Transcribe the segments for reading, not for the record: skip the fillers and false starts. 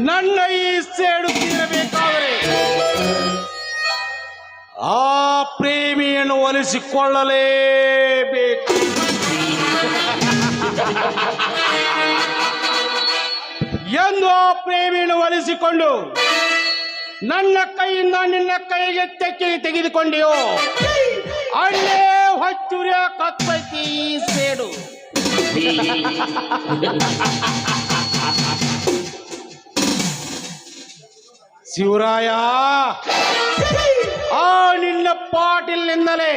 ನನ್ನ ಈ ಸೇಡು ತೀರಬೇಕಾದರೆ ಆ ಪ್ರೇಮಿಯನ್ನು ಒಲಿಸಿಕೊಳ್ಳಲೇಬೇಕು. ಎಂದು ಆ ಪ್ರೇಮಿಯನ್ನು ಒಲಿಸಿಕೊಂಡು ನನ್ನ ಕೈಯಿಂದ ನಿನ್ನ ಕೈಗೆ ತೆಗೆದುಕೊಂಡಿಯೋ ಅಲ್ಲೇ ಹೊಚ್ಚುರಿಯ ಕತ್ತೈತಿ ಸೇಡು. ಶಿವರಾಯ, ಆ ನಿನ್ನ ಪಾಟೀಲ್ನಿಂದಲೇ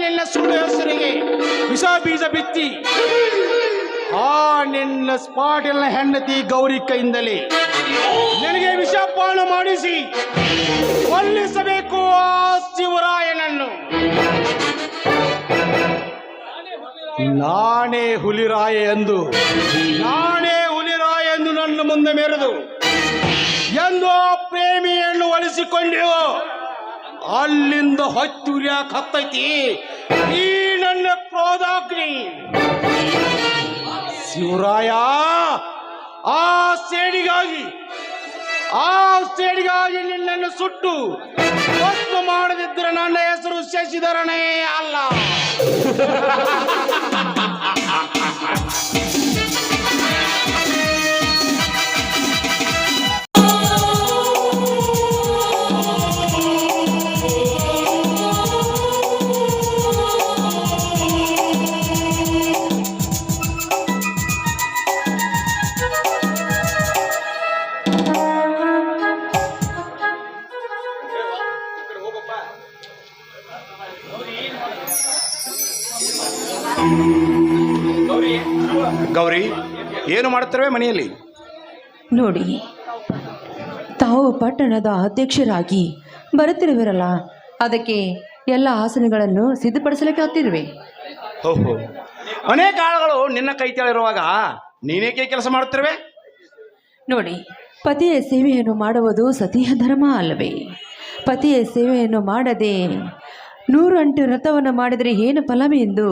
ನಿನ್ನ ಸುಳ್ಳು ಹೆಸರಿಗೆ ವಿಷ ಬೀಜ ಬಿತ್ತಿ ಆ ನಿನ್ನ ಪಾಟೀಲ್ನ ಹೆಂಡತಿ ಗೌರಿ ಕೈಯಿಂದಲೇ ನಿನಗೆ ವಿಷಪಾನ ಮಾಡಿಸಿ ಕೊಲ್ಲಿಸಬೇಕು ಆ ಶಿವರಾಯನನ್ನು. ನಾನೇ ಹುಲಿರಾಯ ಎಂದು ನನ್ನ ಮುಂದೆ ಮೆರೆದು ಎಂದು ಆ ಪ್ರೇಮಿಯನ್ನು ಒಲಿಸಿಕೊಂಡೆವು ಅಲ್ಲಿಂದ ಹೊಚ್ಚುರಿಯ ಕತ್ತೈತಿ ಈ ನನ್ನ ಕ್ರೋಧಾಗ್ನಿ. ಶಿವರಾಯ, ಆ ಸೇಡಿಗಾಗಿ ನಿನ್ನನ್ನು ಸುಟ್ಟು ಭಸ್ಮ ಮಾಡದಿದ್ದರೆ ನನ್ನ ಹೆಸರು ಶಶಿಧರನೇ ಅಲ್ಲ. ಗೌರಿ, ಏನು ಮಾಡುತ್ತವೆ ಮನೆಯಲ್ಲಿ? ನೋಡಿ, ತಾವು ಪಟ್ಟಣದ ಅಧ್ಯಕ್ಷರಾಗಿ ಬರುತ್ತಿರುವಿರಲ್ಲ, ಅದಕ್ಕೆ ಎಲ್ಲ ಆಸನಗಳನ್ನು ಸಿದ್ಧಪಡಿಸಲಿಕ್ಕೆ ಹತ್ತಿರುವೆ. ಓಹೋ, ಅನೇಕ ಆಳುಗಳು ನಿನ್ನ ಕೈ ಕೆಳಗಿರುವಾಗ ನೀನೇಕೆ ಕೆಲಸ ಮಾಡುತ್ತಿರುವೆ? ನೋಡಿ, ಪತಿಯ ಸೇವೆಯನ್ನು ಮಾಡುವುದು ಸತಿಯ ಧರ್ಮ ಅಲ್ಲವೇ? ಪತಿಯ ಸೇವೆಯನ್ನು ಮಾಡದೆ 108 ವ್ರತವನ್ನು ಮಾಡಿದರೆ ಏನು ಫಲವೆಂದು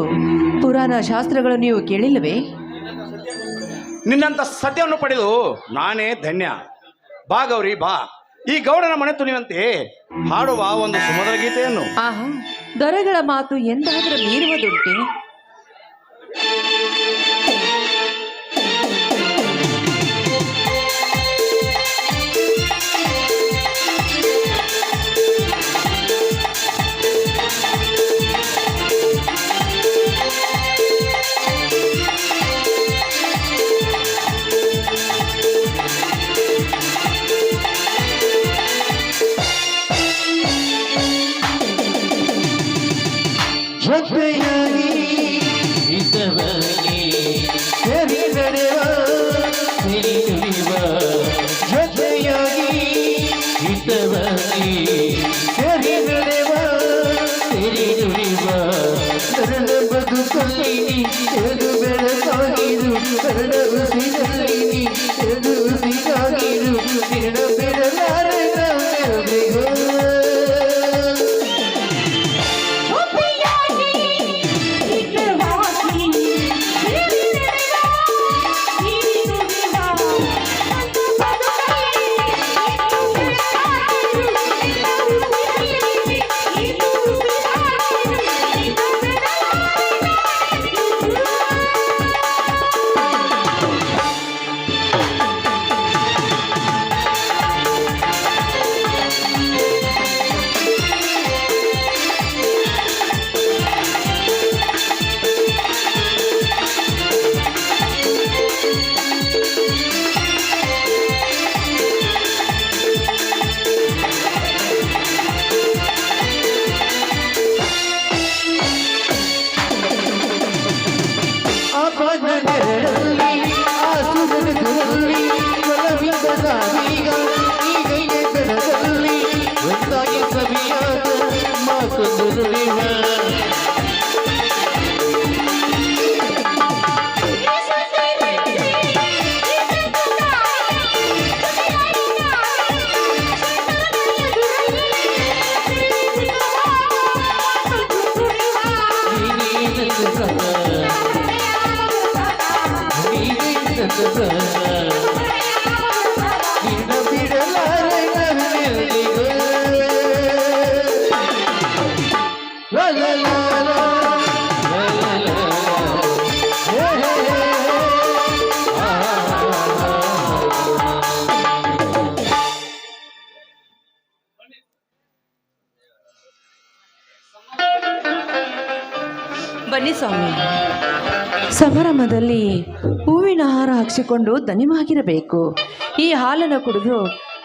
ಪುರಾಣ ಶಾಸ್ತ್ರಗಳು ನೀವು ಕೇಳಿಲ್ಲವೇ? ನಿನ್ನಂಥ ಸತ್ಯವನ್ನು ಪಡೆದು ನಾನೇ ಧನ್ಯ. ಬಾ ಗೌರಿ, ಬಾ, ಈ ಗೌಡನ ಮನೆ ತುಣಿಯುವಂತೆ ಹಾಡುವ ಒಂದು ಸುಮಧುರ ಗೀತೆಯನ್ನು. ಆಹಾ, ದೊರೆಗಳ ಮಾತು ಎಂದಾದರೂ ಮೀರುವುದುಂಟೆ? ಬನ್ನಿ ಸ್ವಾಮಿ, ಸಮಾರಂಭದಲ್ಲಿ ಹೂವಿನ ಹಾರ ಹಾಕಿಸಿಕೊಂಡು ದನಿವಾಗಿರಬೇಕು. ಈ ಹಾಲನ್ನು ಕುಡಿದು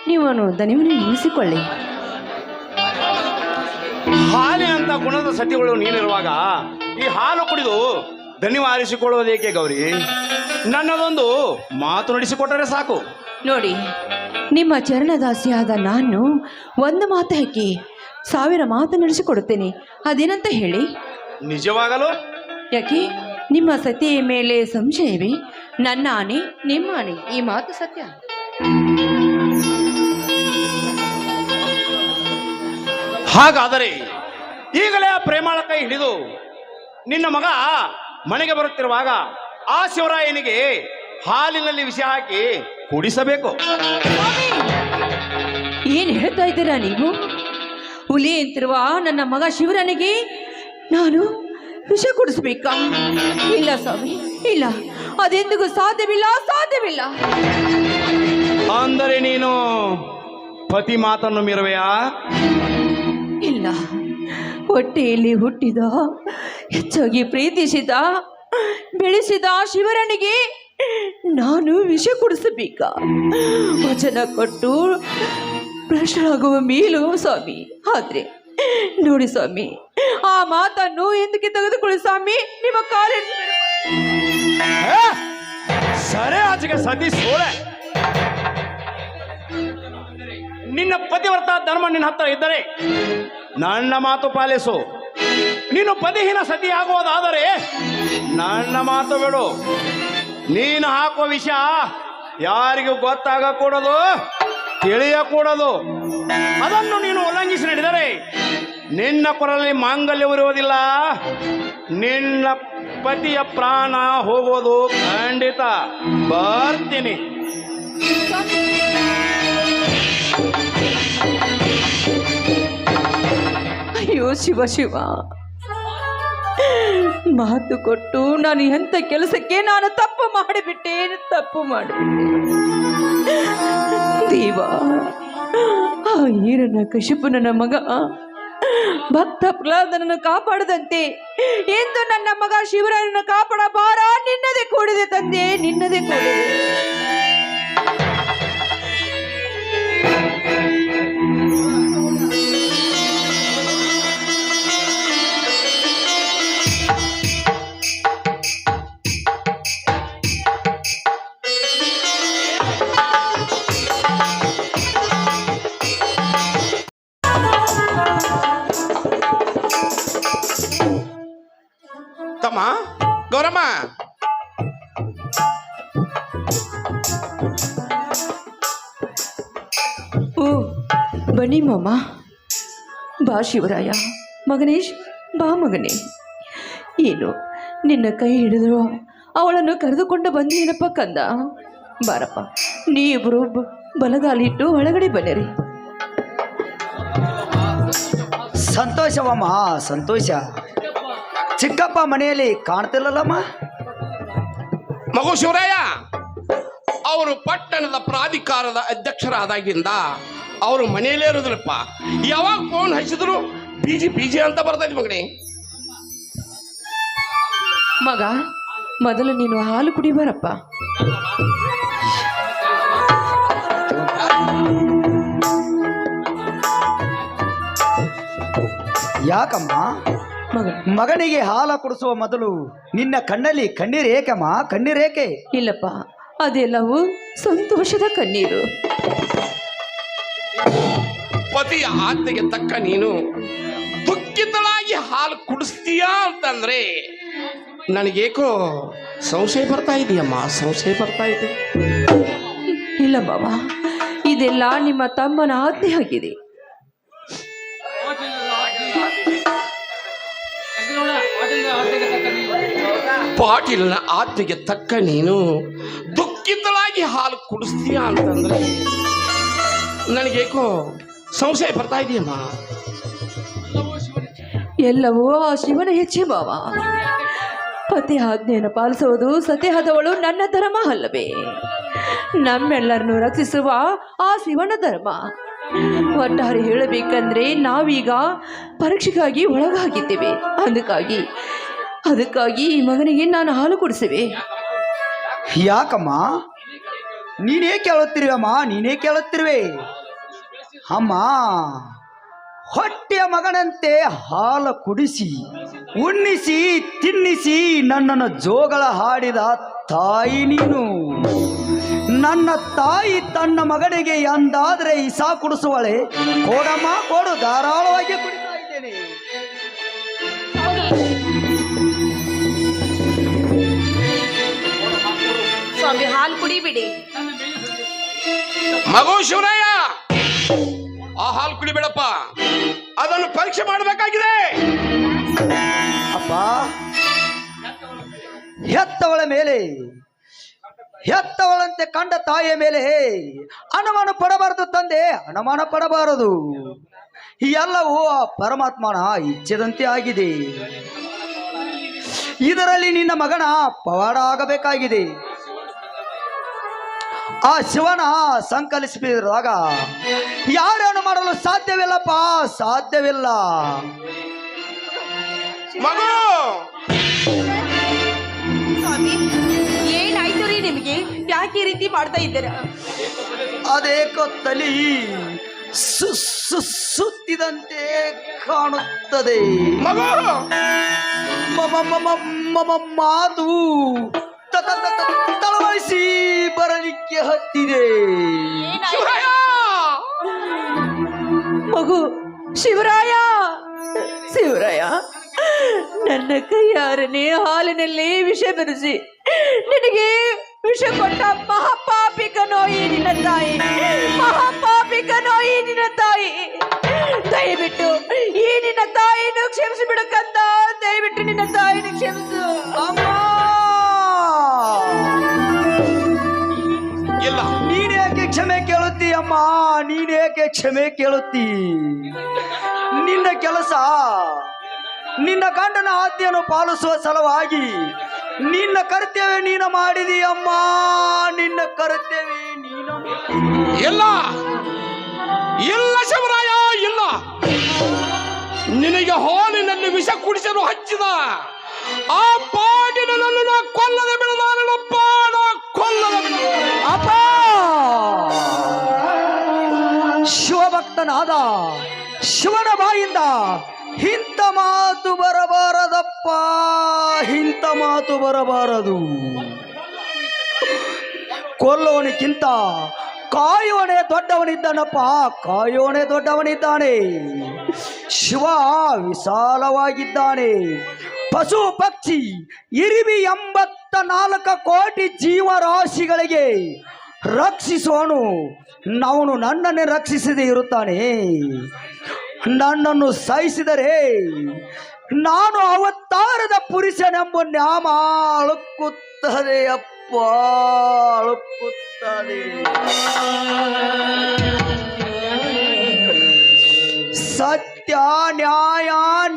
ನೀವು ದನಿವನ್ನು ನಿಲ್ಲಿಸಿಕೊಳ್ಳಿ. ಹಾಲಿನಂತ ಗುಣದ ಸತಿಗಳು ನೀನಿರುವಾಗ ಈ ಹಾಲು ಕುಡಿದು ಧನ್ಯವಾರಿಸಿಕೊಳ್ಳುವುದೇಕೆ ಗೌರಿ? ನನ್ನದೊಂದು ಮಾತು ನಡೆಸಿಕೊಟ್ಟರೆ ಸಾಕು. ನೋಡಿ, ನಿಮ್ಮ ಚರಣದಾಸಿಯಾದ ನಾನು ಒಂದು ಮಾತು ಹಾಕಿ 1000 ಮಾತು ನಡೆಸಿಕೊಡುತ್ತೇನೆ. ಅದೇನಂತ ಹೇಳಿ? ನಿಜವಾಗಲು? ಯಾಕೆ ನಿಮ್ಮ ಸತಿಯ ಮೇಲೆ ಸಂಶಯವೇ? ನನ್ನ ಆಣೆ, ನಿಮ್ಮ ಆಣೆ, ಈ ಮಾತು ಸತ್ಯ. ಹಾಗಾದರೆ ಈಗಲೇ ಆ ಪ್ರೇಮಾಳ ಕೈ ಹಿಡಿದು ನಿನ್ನ ಮಗ ಮನೆಗೆ ಬರುತ್ತಿರುವಾಗ ಆ ಶಿವರಾಯನಿಗೆ ಹಾಲಿನಲ್ಲಿ ವಿಷ ಹಾಕಿ ಕುಡಿಸಬೇಕು. ಏನು ಹೇಳ್ತಾ ಇದ್ದೀರಾ ನೀವು? ಹುಲಿ ಅಂತಿರುವ ನನ್ನ ಮಗ ಶಿವರಾಯನಿಗೆ ನಾನು ವಿಷ ಕುಡಿಸ್ಬೇಕಾ? ಇಲ್ಲ ಸ್ವಾಮಿ, ಇಲ್ಲ, ಅದೆಂದಿಗೂ ಸಾಧ್ಯವಿಲ್ಲ, ಸಾಧ್ಯವಿಲ್ಲ. ಅಂದರೆ ನೀನು ಪತಿ ಮಾತನ್ನು ಮೀರುವೆಯಾ? ಇಲ್ಲ, ಹೊಟ್ಟೆಯಲ್ಲಿ ಹುಟ್ಟಿದ, ಹೆಚ್ಚಾಗಿ ಪ್ರೀತಿಸಿದ, ಬೆಳೆಸಿದ ಶಿವರನಿಗೆ ನಾನು ವಿಷ ಕುಡಿಸಬೇಕಾ? ವಚನ ಕೊಟ್ಟು ಭ್ರಷ್ಟರಾಗುವ ಮೇಲೂ ಸ್ವಾಮಿ. ಆದ್ರೆ ನೋಡಿ ಸ್ವಾಮಿ, ಆ ಮಾತನ್ನು ಎಂದಕ್ಕೆ ತೆಗೆದುಕೊಳ್ಳಿ ಸ್ವಾಮಿ, ನಿಮ್ಮ ಕಾಲಿನ ಸರಿ ಆಚೆಗೆ ಸತಿ ಸೋಳೆ. ನಿನ್ನ ಪತಿವ್ರತ ಧರ್ಮ ನಿನ್ನ ಹತ್ರ ಇದ್ದರೆ ನನ್ನ ಮಾತು ಪಾಲಿಸು. ನೀನು ಪತಿಹೀನ ಸತಿ ಆಗುವುದಾದರೆ ನನ್ನ ಮಾತು ಬಿಡು. ನೀನು ಹಾಕುವ ವಿಷಯ ಯಾರಿಗೂ ಗೊತ್ತಾಗಕೂಡದು, ತಿಳಿಯಕೂಡದು. ಅದನ್ನು ನೀನು ಉಲ್ಲಂಘಿಸಿ ನಡೆದರೆ ನಿನ್ನ ಕೊರಳಲ್ಲಿ ಮಾಂಗಲ್ಯವಿರುವುದಿಲ್ಲ, ನಿನ್ನ ಪತಿಯ ಪ್ರಾಣ ಹೋಗೋದು ಖಂಡಿತ. ಬರ್ತೀನಿ. ಅಯ್ಯೋ ಶಿವ ಶಿವ, ಮಾತು ಕೊಟ್ಟು ನಾನು ಎಂಥ ಕೆಲಸಕ್ಕೆ ನಾನು ತಪ್ಪು ಮಾಡಿಬಿಟ್ಟೆ, ತಪ್ಪು ಮಾಡಿಬಿಟ್ಟೆ ದೇವ. ಆ ಈರನ ಕಶಿಪುನ ಮಗ ಭಕ್ತ ಪ್ರಹ್ಲಾದನನ್ನು ಕಾಪಾಡದಂತೆ ಎಂದು ನನ್ನ ಮಗ ಶಿವರಾಯನನ್ನು ಕಾಪಾಡ ಭಾರ ನಿನ್ನದೇ ಕೂಡಿದೆ ತಂದೆ, ನಿನ್ನದೇ ಕೂಡಿದೆ. ತಮ್ಮ ಗೌರಮ್ಮ, ಓ ಬನ್ನಿ ಮಾಮ. ಬಾ ಶಿವರಾಯ. ಮಗನೇಶ್, ಬಾ ಮಗನೇ. ಏನು ನಿನ್ನ ಕೈ ಹಿಡಿದ್ರು ಅವಳನ್ನು ಕರೆದುಕೊಂಡು ಬಂದೇನಪ್ಪ ಕಂದ? ಬಾರಪ್ಪ, ನೀವಿಬ್ಬರು ಬಲಗಾಲಿಟ್ಟು ಒಳಗಡೆ ಬನ್ನಿರಿ. ಸಂತೋಷವಮ್ಮ, ಸಂತೋಷ. ಚಿಕ್ಕಪ್ಪ ಮನೆಯಲ್ಲಿ ಕಾಣ್ತಿಲ್ಲಲ್ಲಮ್ಮ? ಮಗು ಶಿವರಾಯ ಅವರು ಪಟ್ಟಣದ ಪ್ರಾಧಿಕಾರದ ಅಧ್ಯಕ್ಷರಾದಾಗಿಂದ ಅವರು ಮನೆಯಲ್ಲೇ ಇರೋದಿಲ್ಲಪ್ಪ. ಯಾವಾಗ ಫೋನ್ ಹಚ್ಚಿದ್ರು ಬಿಜಿ ಬಿಜಿ ಅಂತ ಬರ್ತೈತಿ ಮಗನೇ. ಮಗ, ಮೊದಲು ನೀನು ಹಾಲು ಕುಡಿ ಬರಪ್ಪ. ಯಾಕಮ್ಮ? ಮಗ, ಮಗನಿಗೆ ಹಾಲು ಕುಡಿಸುವ ಮೊದಲು ನಿನ್ನ ಕಣ್ಣಲ್ಲಿ ಕಣ್ಣೀರೇಕಮ್ಮ? ಕಣ್ಣೀರೇಕೆ? ಇಲ್ಲಪ್ಪ, ಅದೆಲ್ಲವೂ ಸಂತೋಷದ ಕಣ್ಣೀರು. ಪತಿಯ ಆಜ್ಞೆಗೆ ತಕ್ಕ ನೀನು ದುಃಖಿತಳಾಗಿ ಹಾಲು ಕುಡಿಸ್ತೀಯಾ ಅಂತಂದ್ರೆ ನನಗೇಕೋ ಸಂಶಯ ಬರ್ತಾ ಇದೆಯಮ್ಮ, ಸಂಶಯ ಬರ್ತಾ ಇದೆ. ಇಲ್ಲ ಬಾವ, ಇದೆಲ್ಲ ನಿಮ್ಮ ತಮ್ಮನ ಆಜ್ಞೆ ಆಗಿದೆ. ಪಾಟೀಲನ ಆಜ್ಞೆಗೆ ತಕ್ಕ ನೀನು ದುಃಖಿ ತುಕ್ಕಿತಳಾಗಿ ಹಾಲು ಕುಡಿಸ್ತೀಯ ಅಂತಂದ್ರೆ ನನಗೇಕೋ ಸಂಶಯ ಬರ್ತಾ ಇದೆಯಮ್ಮ. ಎಲ್ಲವೂ ಆ ಶಿವನ ಹೆಚ್ಚೆ ಭಾವ. ಪತಿ ಆಜ್ಞೆಯನ್ನು ಪಾಲಿಸುವುದು ಸತ್ಯಹದವಳು ನನ್ನ ಧರ್ಮ ಅಲ್ಲವೇ? ನಮ್ಮೆಲ್ಲರನ್ನು ರಕ್ಷಿಸುವ ಆ ಶಿವನ ಧರ್ಮ. ಒಟ್ಟಾರೆ ಹೇಳಬೇಕಂದ್ರೆ ನಾವೀಗ ಪರೀಕ್ಷೆಗಾಗಿ ಒಳಗಾಗಿದ್ದೇವೆ. ಅದಕ್ಕಾಗಿ ಈ ಮಗನಿಗೆ ನಾನು ಹಾಲು ಕುಡಿಸುವೆ. ಯಾಕಮ್ಮ ನೀನೇ ಕೇಳುತ್ತಿರುವಮ್ಮ, ನೀನೇ ಕೇಳುತ್ತಿರುವೆ. ಅಮ್ಮ ಹೊಟ್ಟೆಯ ಮಗನಂತೆ ಹಾಲು ಕುಡಿಸಿ ಉಣ್ಣಿಸಿ ತಿನ್ನಿಸಿ ನನ್ನನ್ನು ಜೋಗಳ ಹಾಡಿದ ತಾಯಿ ನೀನು. ನನ್ನ ತಾಯಿ ತನ್ನ ಮಗನಿಗೆ ಎಂದಾದರೆ ಇಸಾ ಕುಡಿಸುವಳೆ. ಕೊಡಮ್ಮ ಕೊಡು, ಧಾರಾಳವಾಗಿ ಕುಡಿತಾ ಇದ್ದೇನೆ. ಸ್ವಾಮಿ ಹಾಲು ಕುಡಿಬಿಡಿ. ಮಗು ಶಿವರಾಯ, ಆ ಹಾಲು ಕುಡಿಬೇಡಪ್ಪ, ಅದನ್ನು ಪರೀಕ್ಷೆ ಮಾಡಬೇಕಾಗಿದೆ. ಅಪ್ಪ, ಹೆತ್ತವಳ ಮೇಲೆ ಹೆತ್ತವಳಂತೆ ಕಂಡ ತಾಯಿಯ ಮೇಲೆ ಅನುಮಾನ ಪಡಬಾರದು ತಂದೆ, ಅನುಮಾನ ಪಡಬಾರದು. ಎಲ್ಲವೂ ಆ ಪರಮಾತ್ಮನ ಇಚ್ಛೆದಂತೆ ಆಗಿದೆ. ಇದರಲ್ಲಿ ನಿನ್ನ ಮಗನ ಪವಾಡ ಆಗಬೇಕಾಗಿದೆ. ಆ ಶಿವನ ಸಂಕಲಿಸಿದಾಗ ಯಾರನ್ನು ಮಾಡಲು ಸಾಧ್ಯವಿಲ್ಲಪ್ಪ, ಸಾಧ್ಯವಿಲ್ಲ. ಮಗು ಸ್ವಾಮಿ ಏನಾಯ್ತು ರೀ ನಿಮಗೆ? ಯಾಕೆ ಈ ರೀತಿ ಮಾಡ್ತಾ ಇದ್ದೀರಾ? ಅದೇಕೋ ತಲಿ ಸುತ್ತಿದಂತೆ ಕಾಣುತ್ತದೆ. ಮಗು ಮಾತು ತಳವಳಿಸಿ ಬರಲಿಕ್ಕೆ ಹತ್ತಿದೆ. ಶಿವರಾಯ, ಮಗು ಶಿವರಾಯ, ನನ್ನ ಕೈಯಾರನೇ ಹಾಲಿನಲ್ಲಿ ವಿಷ ಬೆರೆಸಿ ನಿನಗೆ ವಿಷ ಕೊಟ್ಟ ಮಹಾಪಾಪಿಕನೋಯಿ ನಿನ್ನ ತಾಯಿ, ಮಹಾಪಾಪಿಕನೋಯಿ ನಿನ್ನ ತಾಯಿ. ದಯವಿಟ್ಟು ಈ ನಿನ್ನ ತಾಯಿಯನ್ನು ಕ್ಷಮಿಸಿ ಬಿಡಕ್ಕಂತ, ದಯವಿಟ್ಟು ನಿನ್ನ ತಾಯಿನ ಕ್ಷಮಿಸು. ಅಮ್ಮ, ಇಲ್ಲ, ನೀನೇಕೆ ಕ್ಷಮೆ ಕೇಳುತ್ತೀ ಅಮ್ಮ? ನೀನೇಕೆ ಕ್ಷಮೆ ಕೇಳುತ್ತೀ? ನಿನ್ನ ಕೆಲಸ ನಿನ್ನ ಗಂಡನ ಆಜ್ಞೆಯನ್ನು ಪಾಲಿಸುವ ಸಲುವಾಗಿ ನಿನ್ನ ಕರ್ತವ್ಯ ನೀನು ಮಾಡಿದೀಯಮ್ಮ. ನಿನ್ನ ಕರ್ತವ್ಯ ನೀನು. ಇಲ್ಲ ಇಲ್ಲ ಶಿವರಾಯ, ಇಲ್ಲ. ನಿನಗೆ ಹಾಲಿನಲ್ಲಿ ವಿಷ ಕುಡಿಸಲು ಹಚ್ಚಿದ ಆ ಪಾಟಿನ ನನ್ನನ್ನು ಕೊಲ್ಲದೆ ಬಿಡದಾನಪ್ಪ, ಕೊಲ್ಲದೆ ಬಿಡದ. ಅಪ್ಪ, ಶಿವಭಕ್ತನಾದ ಶಿವನ ಬಾಯಿಂದ ಇಂಥ ಮಾತು ಬರಬಾರದಪ್ಪ, ಇಂಥ ಮಾತು ಬರಬಾರದು. ಕೊಲ್ಲೋನಿಕ್ಕಿಂತ ಕಾಯೋಣೆ ದೊಡ್ಡವನಿದ್ದಾನಪ್ಪ, ಕಾಯೋಣೆ ದೊಡ್ಡವನಿದ್ದಾನೆ. ಶಿವ ವಿಶಾಲವಾಗಿದ್ದಾನೆ. ಪಶು ಪಕ್ಷಿ ಇರಿವಿ 84 ಕೋಟಿ ಜೀವರಾಶಿಗಳಿಗೆ ರಕ್ಷಿಸುವನು. ಅವನು ನನ್ನನ್ನೇ ರಕ್ಷಿಸದೇ ಇರುತ್ತಾನೆ. ನನ್ನನ್ನು ಸಹಿಸಿದರೆ ನಾನು ಅವತಾರದ ಪುರುಷನೆಂಬ ನಾಮ ಅಳುಕುತ್ತದೆ ಅಪ್ಪ, ಅಳುಕುತ್ತದೆ. ಸತ್ಯ, ನ್ಯಾಯ,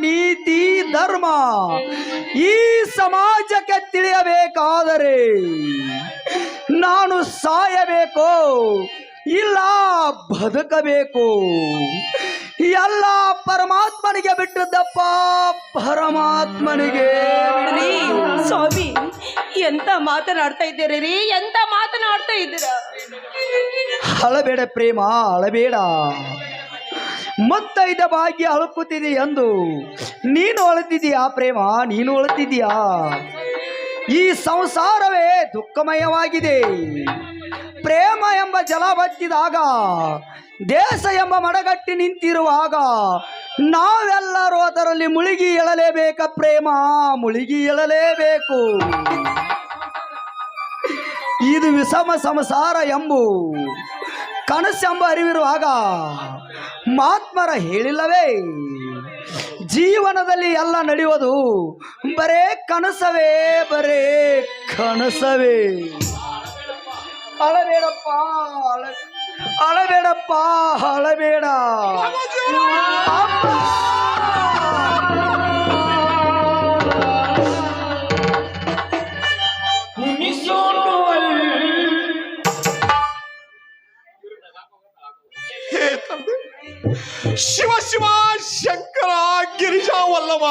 ನೀತಿ, ಧರ್ಮ ಈ ಸಮಾಜಕ್ಕೆ ತಿಳಿಯಬೇಕಾದರೆ ನಾನು ಸಾಯಬೇಕು, ಇಲ್ಲ ಬದುಕಬೇಕು. ಎಲ್ಲ ಪರಮಾತ್ಮನಿಗೆ ಬಿಟ್ಟದ್ದಪ್ಪ, ಪರಮಾತ್ಮನಿಗೆ. ಸ್ವಾಮಿ ಎಂತ ಮಾತನಾಡ್ತಾ ಇದ್ದೀರಿ ರೀ? ಎಂತ ಮಾತನಾಡ್ತಾ ಇದ್ದೀರಾ? ಅಳಬೇಡ ಪ್ರೇಮ, ಅಳಬೇಡ. ಮುತ್ತೈದ ಭಾಗ್ಯ ಅಳುಕುತ್ತಿದೆ ಎಂದು ನೀನು ಅಳುತ್ತಿದೀಯಾ ಪ್ರೇಮ? ನೀನು ಅಳುತ್ತಿದೀಯಾ? ಈ ಸಂಸಾರವೇ ದುಃಖಮಯವಾಗಿದೆ. ಪ್ರೇಮ ಎಂಬ ಜಲ ಬತ್ತಿದಾಗ, ದೇಶ ಎಂಬ ಮಡಗಟ್ಟಿ ನಿಂತಿರುವಾಗ ನಾವೆಲ್ಲರೂ ಅದರಲ್ಲಿ ಮುಳುಗಿ ಎಳಲೇಬೇಕ ಪ್ರೇಮ, ಮುಳುಗಿ ಎಳಲೇಬೇಕು. ಇದು ವಿಷಮ ಸಂಸಾರ ಎಂಬು ಕನಸೆಂಬ ಅರಿವಿರುವಾಗ ಮಹಾತ್ಮರ ಹೇಳಿಲ್ಲವೇ, ಜೀವನದಲ್ಲಿ ಎಲ್ಲ ನಡೆಯುವುದು ಬರೇ ಕನಸವೇ, ಬರೇ ಕನಸವೇ. ಅಳಬೇಡಪ್ಪ ಅಳಬೇಡಪ್ಪ ಅಳಬೇಡ ಅಪ್ಪ. ಹೇ ತಂದೆ, ಶಿವ ಶಿವ ಶಂಕರ ಗಿರಿಜಾ ವಲ್ಲಭ,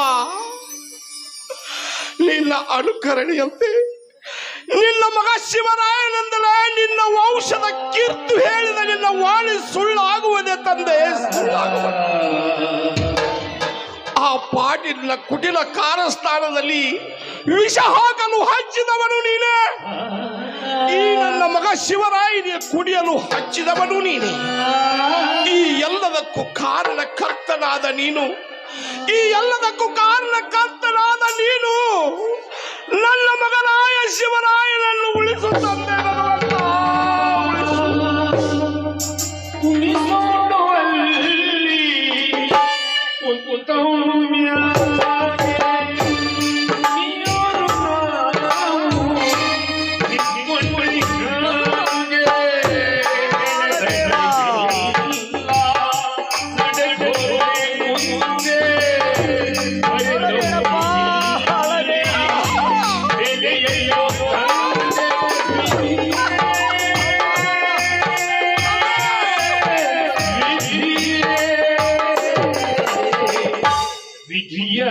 ನಿನ್ನ ಅನುಕರಣೆಯಂತೆ ನಿನ್ನ ಮಗ ಶಿವರಾಯನೆಂದಲೇ ನಿನ್ನ ವಂಶದ ಕೀರ್ತಿ ಹೇಳಿದ ನಿನ್ನ ವಾಣಿ ಸುಳ್ಳಾಗುವುದೇ ತಂದೆ, ಸುಳ್ಳಾಗುವುದು. ಆ ಪಾಟೀಲಿನ ಕುಟಿಲ ಕಾರಸ್ಥಾನದಲ್ಲಿ ವಿಷ ಹಾಕಲು ಹಚ್ಚಿದವನು ನೀನೇ. ಈ ನನ್ನ ಮಗ ಶಿವರಾಯನಿಗೆ ಕುಡಿಯಲು ಹಚ್ಚಿದವನು ನೀನೆ. ಈ ಎಲ್ಲದಕ್ಕೂ ಕಾರಣಕರ್ತನಾದ ನೀನು, ಈ ಎಲ್ಲದಕ್ಕೂ ಕಾರಣಕರ್ತನಾದ ನೀನು ನನ್ನ ಮಗನಾಯ ಶಿವರಾಯನನ್ನು ಉಳಿಸು ತಂದೆ ಭಗವಂತ, ವಿಧಿಯ